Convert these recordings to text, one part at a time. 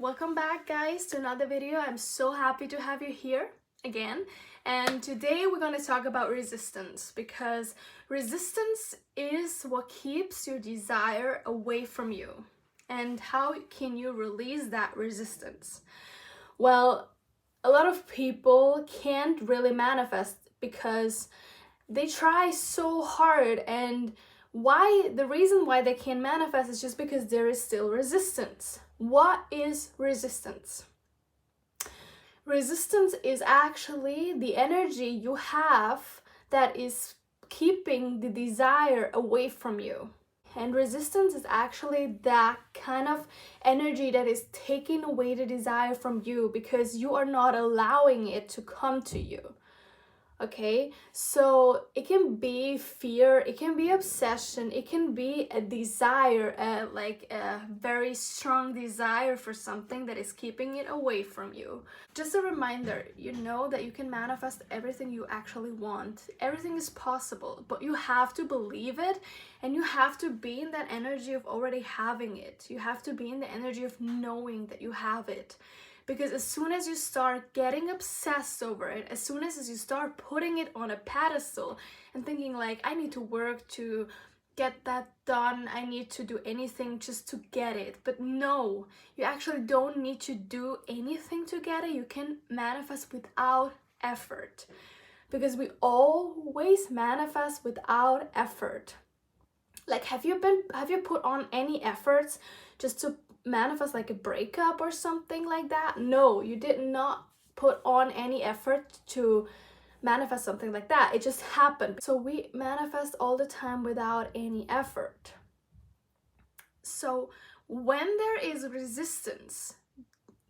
Welcome back, guys, to another video. I'm so happy to have you here again. And today we're going to talk about resistance, because resistance is what keeps your desire away from you. And how can you release that resistance? Well, a lot of people can't really manifest because they try so hard, and the reason why they can't manifest is just because there is still resistance. What is resistance? Resistance is actually the energy you have that is keeping the desire away from you. And resistance is actually that kind of energy that is taking away the desire from you because you are not allowing it to come to you. Okay, so it can be fear, it can be obsession, it can be a desire, like a very strong desire for something that is keeping it away from you. Just a reminder, you know that you can manifest everything you actually want. Everything is possible, but you have to believe it, and you have to be in that energy of already having it. You have to be in the energy of knowing that you have it. Because as soon as you start getting obsessed over it, as soon as you start putting it on a pedestal and thinking like, I need to work to get that done, I need to do anything just to get it. But no, you actually don't need to do anything to get it. You can manifest without effort. Because we always manifest without effort. Like, have you put on any efforts just to manifest like a breakup or something like that? No, you did not put on any effort to manifest something like that. It just happened. So we manifest all the time without any effort. So when there is resistance,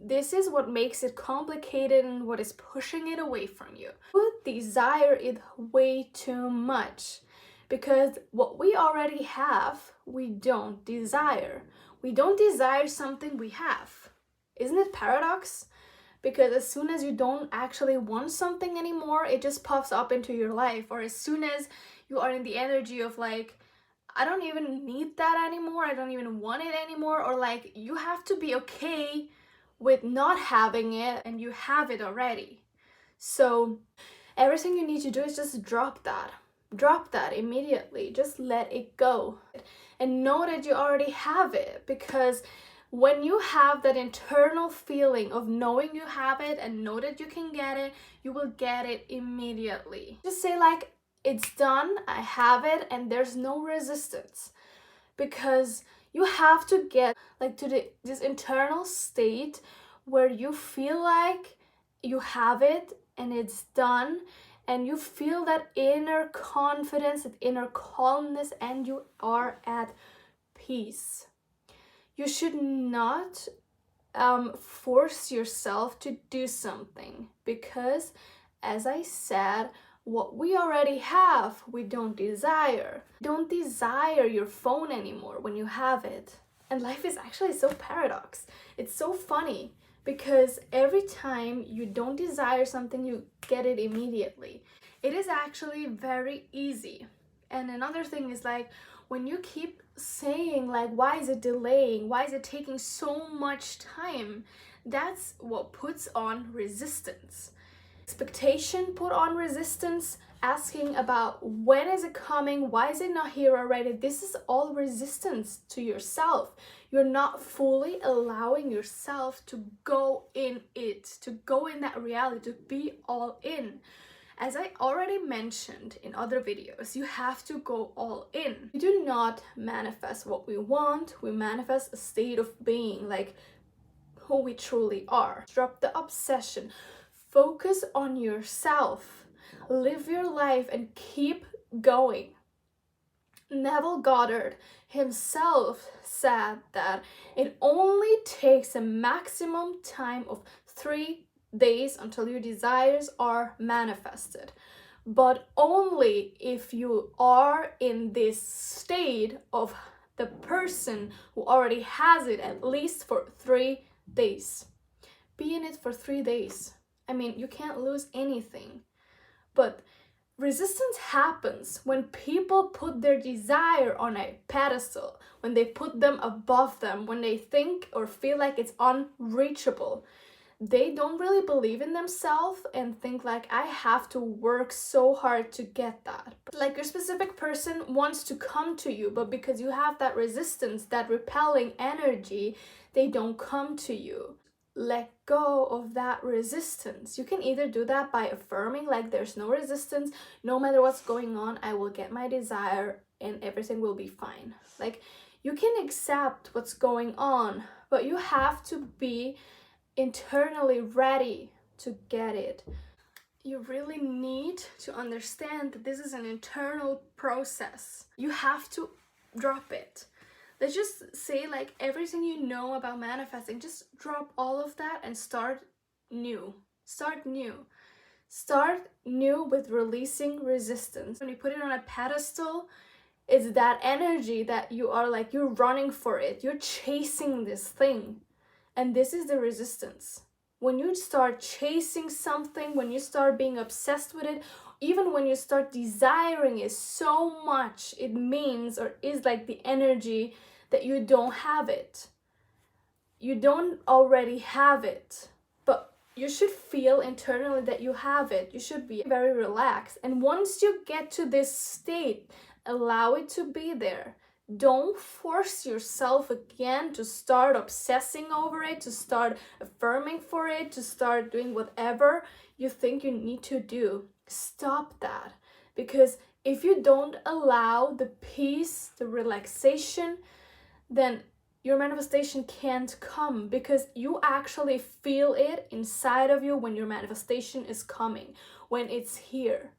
this is what makes it complicated and what is pushing it away from you. You desire it way too much. Because what we already have, we don't desire. We don't desire something we have. Isn't it paradox? Because as soon as you don't actually want something anymore, it just pops up into your life. Or as soon as you are in the energy of like, I don't even need that anymore, I don't even want it anymore, or like you have to be okay with not having it and you have it already. So everything you need to do is just drop that. Drop that immediately. Just let it go and know that you already have it, because when you have that internal feeling of knowing you have it and know that you can get it, you will get it immediately. Just say like, it's done, I have it, and there's no resistance. Because you have to get like to this internal state where you feel like you have it and it's done, and you feel that inner confidence, that inner calmness, and you are at peace. You should not force yourself to do something, because, as I said, what we already have, we don't desire. You don't desire your phone anymore when you have it. And life is actually so paradox. It's so funny. Because every time you don't desire something, you get it immediately. It is actually very easy. And another thing is like, when you keep saying like, why is it delaying? Why is it taking so much time? That's what puts on resistance. Expectation put on resistance, asking about when is it coming, why is it not here already? This is all resistance to yourself. You're not fully allowing yourself to go in it, to go in that reality, to be all in. As I already mentioned in other videos, you have to go all in. We do not manifest what we want, we manifest a state of being, like who we truly are. Drop the obsession. Focus on yourself. Live your life and keep going. Neville Goddard himself said that it only takes a maximum time of 3 days until your desires are manifested. But only if you are in this state of the person who already has it, at least for 3 days. Be in it for 3 days. I mean, you can't lose anything, but Resistance happens when people put their desire on a pedestal, when they put them above them, when they think or feel like it's unreachable. They don't really believe in themselves and think like, I have to work so hard to get that. Like your specific person wants to come to you, but because you have that resistance, that repelling energy, they don't come to you. Let go of that resistance. You can either do that by affirming like there's no resistance, no matter what's going on, I will get my desire and everything will be fine. Like you can accept what's going on, but you have to be internally ready to get it. You really need to understand that this is an internal process. You have to drop it. Let's just say like everything you know about manifesting, just drop all of that and start new. Start new. Start new with releasing resistance. When you put it on a pedestal, it's that energy that you are like, you're running for it. You're chasing this thing. And this is the resistance. When you start chasing something, when you start being obsessed with it, even when you start desiring it so much, it means or is like the energy that you don't have it. You don't already have it, but you should feel internally that you have it. You should be very relaxed. And once you get to this state, allow it to be there. Don't force yourself again to start obsessing over it, to start affirming for it, to start doing whatever you think you need to do. Stop that. Because if you don't allow the peace, the relaxation, then your manifestation can't come, because you actually feel it inside of you when your manifestation is coming, when it's here.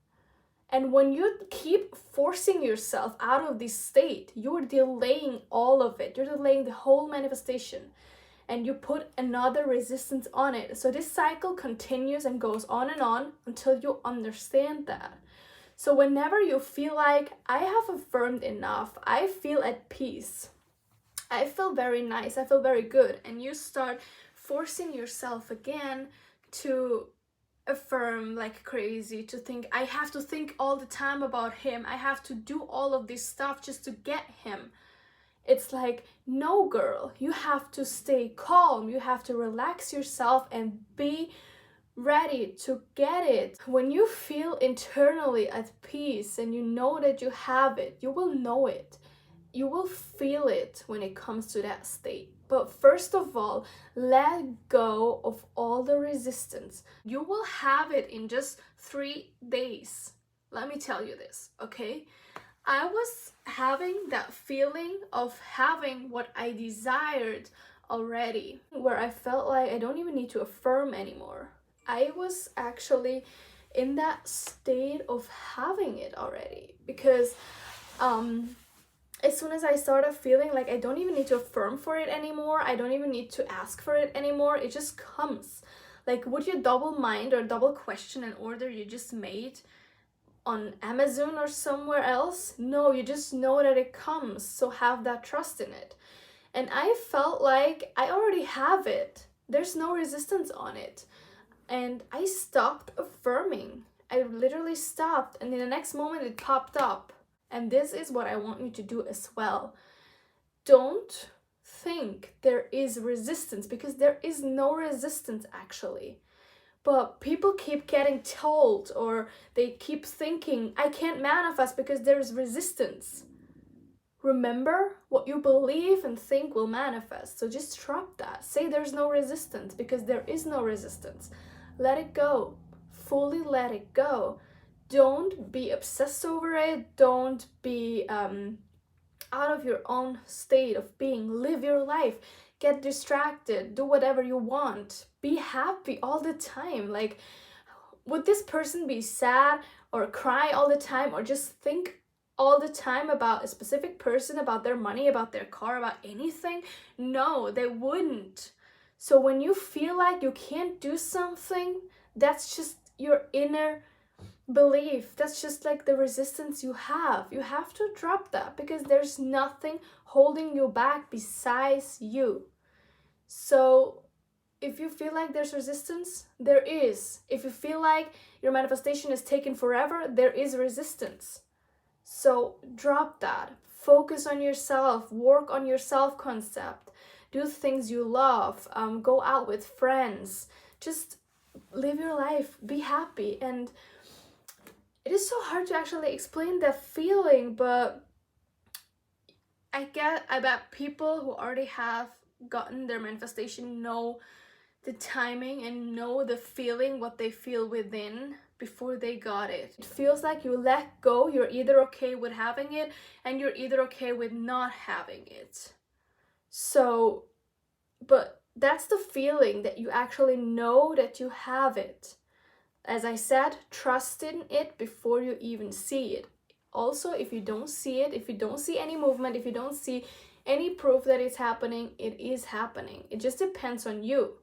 And when you keep forcing yourself out of this state, you're delaying all of it. You're delaying the whole manifestation. And you put another resistance on it. So this cycle continues and goes on until you understand that. So whenever you feel like, I have affirmed enough, I feel at peace, I feel very nice, I feel very good, and you start forcing yourself again to affirm like crazy, to think, I have to think all the time about him, I have to do all of this stuff just to get him. It's like, no girl, you have to stay calm, you have to relax yourself and be ready to get it. When you feel internally at peace and you know that you have it, you will know it. You will feel it when it comes to that state. But first of all, let go of all the resistance. You will have it in just 3 days. Let me tell you this, okay? I was having that feeling of having what I desired already, where I felt like I don't even need to affirm anymore. I was actually in that state of having it already, because as soon as I started feeling like I don't even need to affirm for it anymore, I don't even need to ask for it anymore, it just comes. Like, would you double mind or double question an order you just made on Amazon or somewhere else? No, you just know that it comes, so have that trust in it. And I felt like I already have it. There's no resistance on it. And I stopped affirming. I literally stopped, and in the next moment it popped up. And this is what I want you to do as well. Don't think there is resistance, because there is no resistance actually. But people keep getting told, or they keep thinking, I can't manifest because there's resistance. Remember, what you believe and think will manifest. So just drop that. Say there's no resistance, because there is no resistance. Let it go. Fully let it go. Don't be obsessed over it. Don't be out of your own state of being. Live your life. Get distracted. Do whatever you want. Be happy all the time. Like, would this person be sad or cry all the time, or just think all the time about a specific person, about their money, about their car, about anything? No, they wouldn't. So when you feel like you can't do something, that's just your inner belief. That's just like the resistance you have. You have to drop that, because there's nothing holding you back besides you. So if you feel like there's resistance, there is. If you feel like your manifestation is taking forever, there is resistance. So drop that. Focus on yourself. Work on your self-concept. Do things you love. Go out with friends. Just live your life. Be happy. And it is so hard to actually explain that feeling, but I bet people who already have gotten their manifestation know the timing and know the feeling, what they feel within before they got it. It feels like you let go. You're either okay with having it and you're either okay with not having it. So, but that's the feeling that you actually know that you have it. As I said, trust in it before you even see it. Also, if you don't see it, if you don't see any movement, if you don't see any proof that it's happening, it is happening. It just depends on you.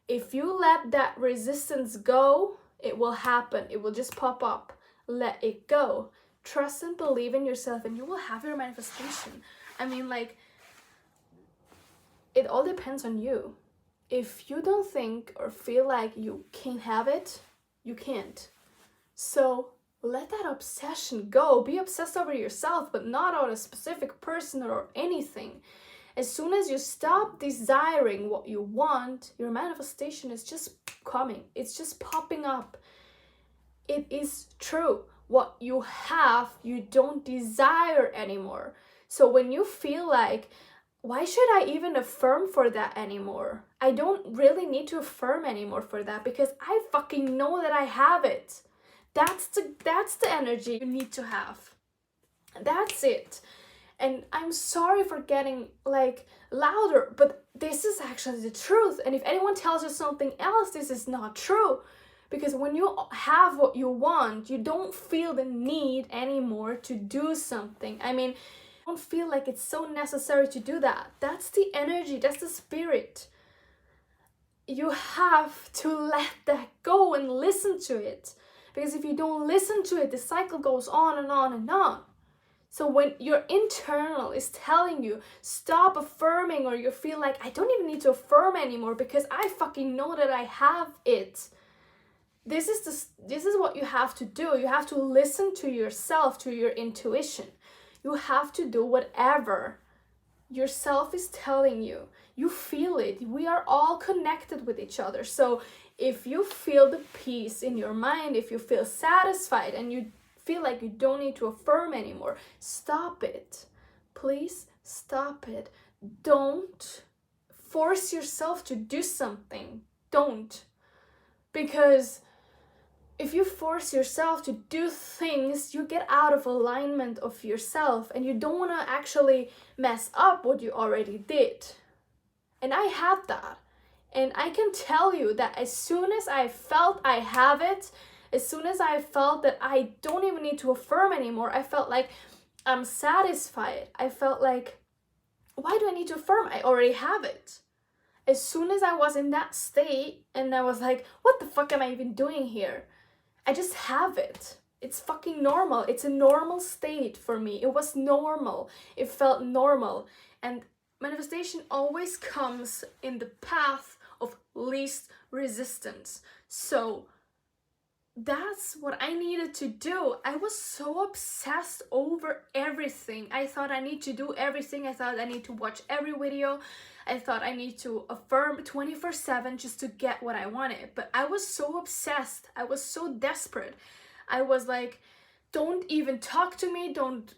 If you let that resistance go, it will happen. It will just pop up. Let it go. Trust and believe in yourself and you will have your manifestation. I mean, like, it all depends on you. If you don't think or feel like you can't have it, you can't. So let that obsession go. Be obsessed over yourself, but not on a specific person or anything. As soon as you stop desiring what you want, your manifestation is just coming. It's just popping up. It is true. What you have, you don't desire anymore. So when you feel like, why should I even affirm for that anymore? I don't really need to affirm anymore for that because I fucking know that I have it. That's the energy you need to have. That's it. And I'm sorry for getting like louder, but this is actually the truth. And if anyone tells you something else, this is not true. Because when you have what you want, you don't feel the need anymore to do something. I mean, I don't feel like it's so necessary to do that. That's the energy, that's the spirit. You have to let that go and listen to it. Because if you don't listen to it, the cycle goes on and on and on. So when your internal is telling you, stop affirming, or you feel like, I don't even need to affirm anymore because I fucking know that I have it. This is what you have to do. You have to listen to yourself, to your intuition. You have to do whatever yourself is telling you. You feel it. We are all connected with each other. So if you feel the peace in your mind, if you feel satisfied and you feel like you don't need to affirm anymore, stop it. Please stop it. Don't force yourself to do something. Don't. Because if you force yourself to do things, you get out of alignment of yourself and you don't want to actually mess up what you already did. And I had that. And I can tell you that as soon as I felt I have it, as soon as I felt that I don't even need to affirm anymore, I felt like I'm satisfied. I felt like, why do I need to affirm? I already have it. As soon as I was in that state and I was like, what the fuck am I even doing here? I just have it. It's fucking normal. It's a normal state for me. It was normal. It felt normal. And manifestation always comes in the path of least resistance. So that's what I needed to do. I was so obsessed over everything. I thought I need to do everything. I thought I need to watch every video. I thought I need to affirm 24/7 just to get what I wanted. But I was so obsessed. I was so desperate. I was like, don't even talk to me. Don't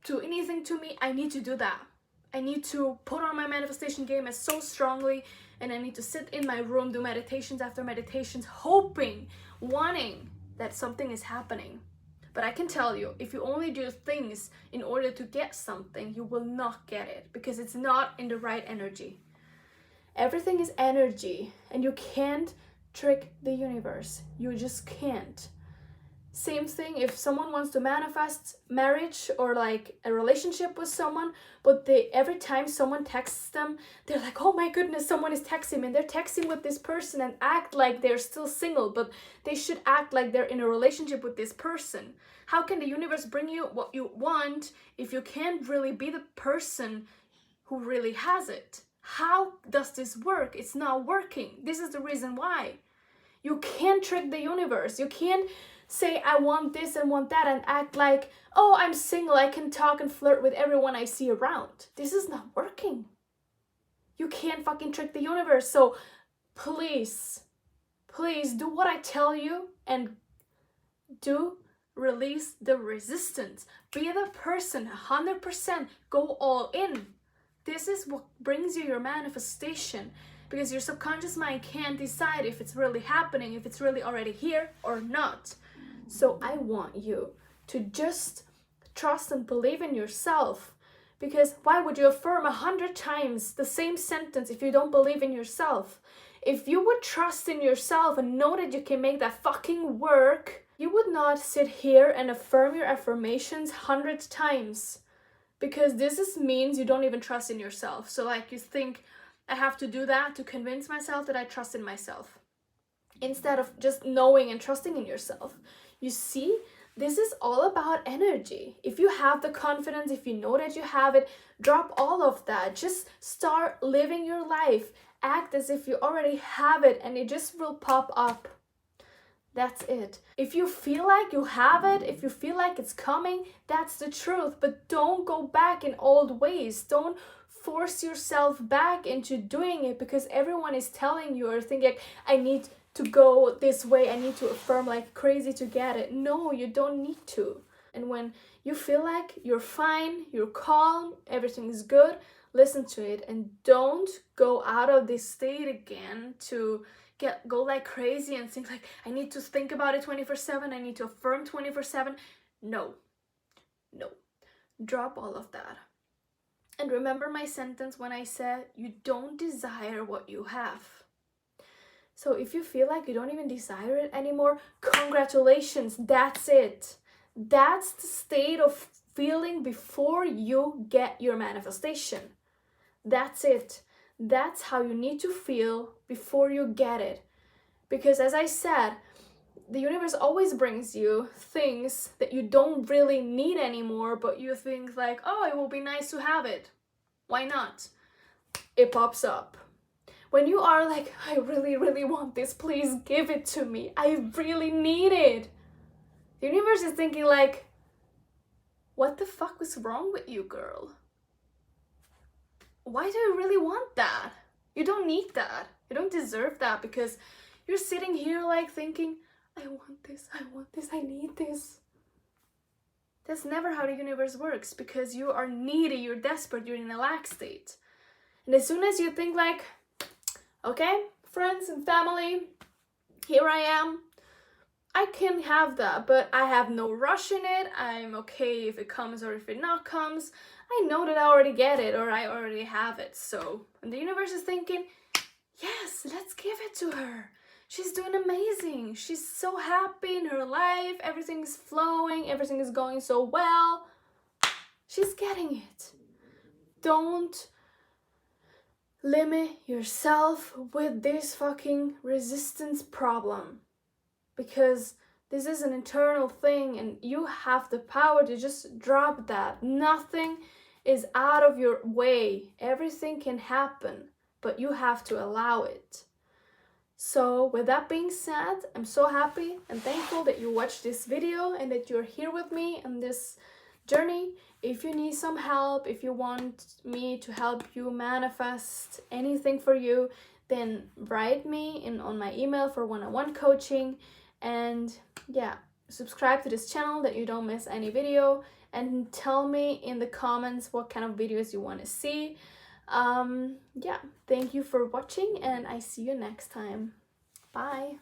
do anything to me. I need to do that. I need to put on my manifestation game as so strongly, and I need to sit in my room, do meditations after meditations, hoping, wanting that something is happening. But I can tell you, if you only do things in order to get something, you will not get it because it's not in the right energy. Everything is energy, and you can't trick the universe. You just can't. Same thing if someone wants to manifest marriage or like a relationship with someone, but every time someone texts them, they're like, oh my goodness, someone is texting me, and they're texting with this person and act like they're still single, but they should act like they're in a relationship with this person. How can the universe bring you what you want if you can't really be the person who really has it? How does this work? It's not working. This is the reason why. You can't trick the universe. You can't say, I want this and want that, and act like, oh, I'm single, I can talk and flirt with everyone I see around. This is not working. You can't fucking trick the universe. So please, please do what I tell you and do release the resistance. Be the person, 100%. Go all in. This is what brings you your manifestation, because your subconscious mind can't decide if it's really happening, if it's really already here or not. So I want you to just trust and believe in yourself, because why would you affirm 100 times the same sentence if you don't believe in yourself? If you would trust in yourself and know that you can make that fucking work, you would not sit here and affirm your affirmations 100 times. Because this means you don't even trust in yourself. So like you think, I have to do that to convince myself that I trust in myself, instead of just knowing and trusting in yourself. You see, this is all about energy. If you have the confidence, if you know that you have it, drop all of that. Just start living your life. Act as if you already have it, and it just will pop up. That's it. If you feel like you have it, if you feel like it's coming, that's the truth. But don't go back in old ways. Don't force yourself back into doing it because everyone is telling you or thinking, I need to go this way, I need to affirm like crazy to get it. No, you don't need to. And when you feel like you're fine, you're calm, everything is good, listen to it, and don't go out of this state again to go like crazy and think like, I need to think about it 24/7, I need to affirm 24/7. No. Drop all of that. And remember my sentence when I said you don't desire what you have. So if you feel like you don't even desire it anymore, congratulations, that's it. That's the state of feeling before you get your manifestation. That's it. That's how you need to feel before you get it. Because as I said, the universe always brings you things that you don't really need anymore, but you think like, oh, it will be nice to have it. Why not? It pops up. When you are like, I really, really want this, please give it to me. I really need it. The universe is thinking like, what the fuck was wrong with you, girl? Why do you really want that? You don't need that. You don't deserve that, because you're sitting here like thinking, I want this, I need this. That's never how the universe works, because you are needy, you're desperate, you're in a lack state. And as soon as you think like, okay, friends and family, here I am, I can have that, but I have no rush in it. I'm okay if it comes or if it not comes. I know that I already get it or I already have it. So, and the universe is thinking, yes, let's give it to her. She's doing amazing. She's so happy in her life. Everything is flowing. Everything is going so well. She's getting it. Don't limit yourself with this fucking resistance problem, because this is an internal thing and you have the power to just drop that. Nothing is out of your way. Everything can happen, but you have to allow it. So with that being said, I'm so happy and thankful that you watched this video and that you're here with me on this journey. If you need some help, if you want me to help you manifest anything for you, then write me on my email for one-on-one coaching. And yeah, subscribe to this channel that you don't miss any video, and tell me in the comments what kind of videos you want to see. Yeah, thank you for watching and I see you next time. Bye.